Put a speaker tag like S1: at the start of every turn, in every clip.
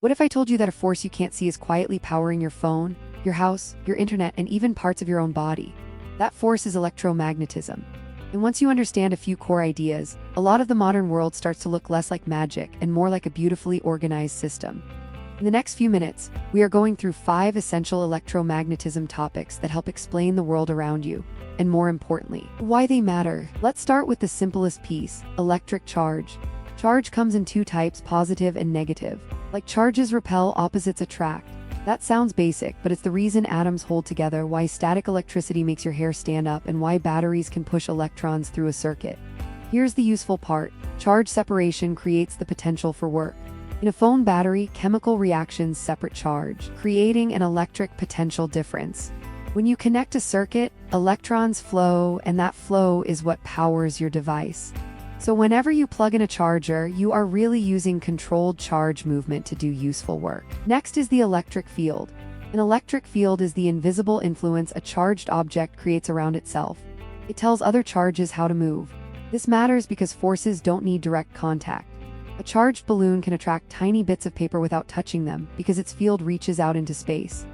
S1: What if I told you that a force you can't see is quietly powering your phone, your house, your internet, and even parts of your own body? That force is electromagnetism. And once you understand a few core ideas, a lot of the modern world starts to look less like magic and more like a beautifully organized system. In the next few minutes, we are going through 5 essential electromagnetism topics that help explain the world around you, and more importantly, why they matter. Let's start with the simplest piece: electric charge. Charge comes in 2 types, positive and negative. Like charges repel, opposites attract. That sounds basic, but it's the reason atoms hold together, why static electricity makes your hair stand up, and why batteries can push electrons through a circuit. Here's the useful part: charge separation creates the potential for work. In a phone battery, chemical reactions separate charge, creating an electric potential difference. When you connect a circuit, electrons flow, and that flow is what powers your device. So whenever you plug in a charger, you are really using controlled charge movement to do useful work. Next is the electric field. An electric field is the invisible influence a charged object creates around itself. It tells other charges how to move. This matters because forces don't need direct contact. A charged balloon can attract tiny bits of paper without touching them because its field reaches out into space.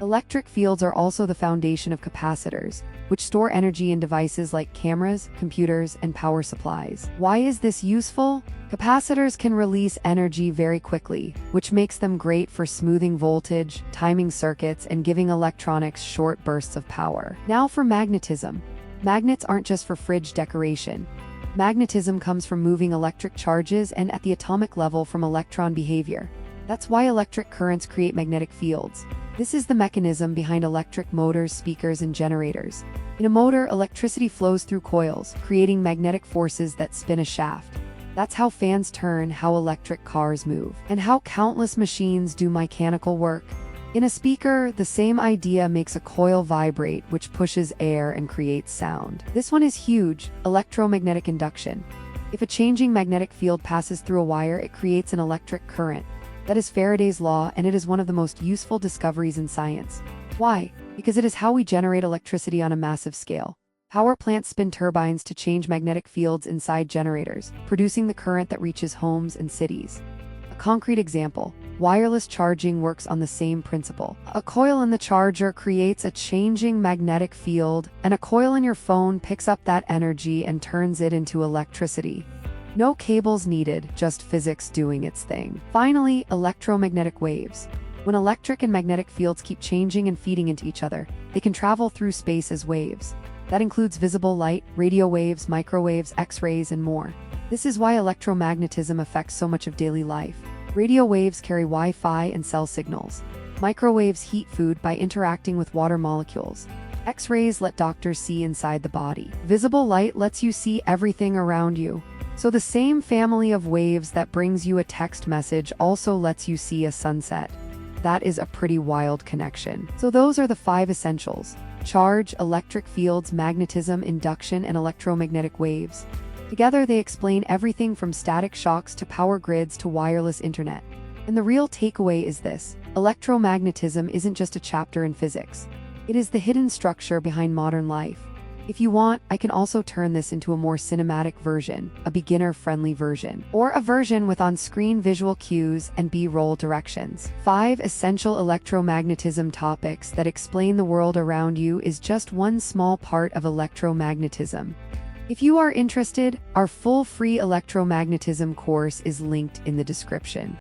S1: Electric fields are also the foundation of capacitors, which store energy in devices like cameras, computers, and power supplies. Why is this useful? Capacitors can release energy very quickly, which makes them great for smoothing voltage, timing circuits, and giving electronics short bursts of power. Now for magnetism. Magnets aren't just for fridge decoration. Magnetism comes from moving electric charges and at the atomic level from electron behavior. That's why electric currents create magnetic fields. This is the mechanism behind electric motors, speakers, and generators. In a motor, electricity flows through coils, creating magnetic forces that spin a shaft. That's how fans turn, how electric cars move, and how countless machines do mechanical work. In a speaker, the same idea makes a coil vibrate, which pushes air and creates sound. This one is huge: electromagnetic induction. If a changing magnetic field passes through a wire, it creates an electric current. That is Faraday's law, and it is one of the most useful discoveries in science. Why? Because it is how we generate electricity on a massive scale. Power plants spin turbines to change magnetic fields inside generators, producing the current that reaches homes and cities. A concrete example: wireless charging works on the same principle. A coil in the charger creates a changing magnetic field, and a coil in your phone picks up that energy and turns it into electricity. No cables needed, just physics doing its thing. Finally, electromagnetic waves. When electric and magnetic fields keep changing and feeding into each other, they can travel through space as waves. That includes visible light, radio waves, microwaves, X-rays, and more. This is why electromagnetism affects so much of daily life. Radio waves carry Wi-Fi and cell signals. Microwaves heat food by interacting with water molecules. X-rays let doctors see inside the body. Visible light lets you see everything around you. So the same family of waves that brings you a text message also lets you see a sunset. That is a pretty wild connection. So those are the 5 essentials: charge, electric fields, magnetism, induction, and electromagnetic waves. Together they explain everything from static shocks to power grids to wireless internet. And the real takeaway is this: electromagnetism isn't just a chapter in physics. It is the hidden structure behind modern life. If you want, I can also turn this into a more cinematic version, a beginner-friendly version, or a version with on-screen visual cues and B-roll directions. 5 essential electromagnetism topics that explain the world around you is just one small part of electromagnetism. If you are interested, our full free electromagnetism course is linked in the description.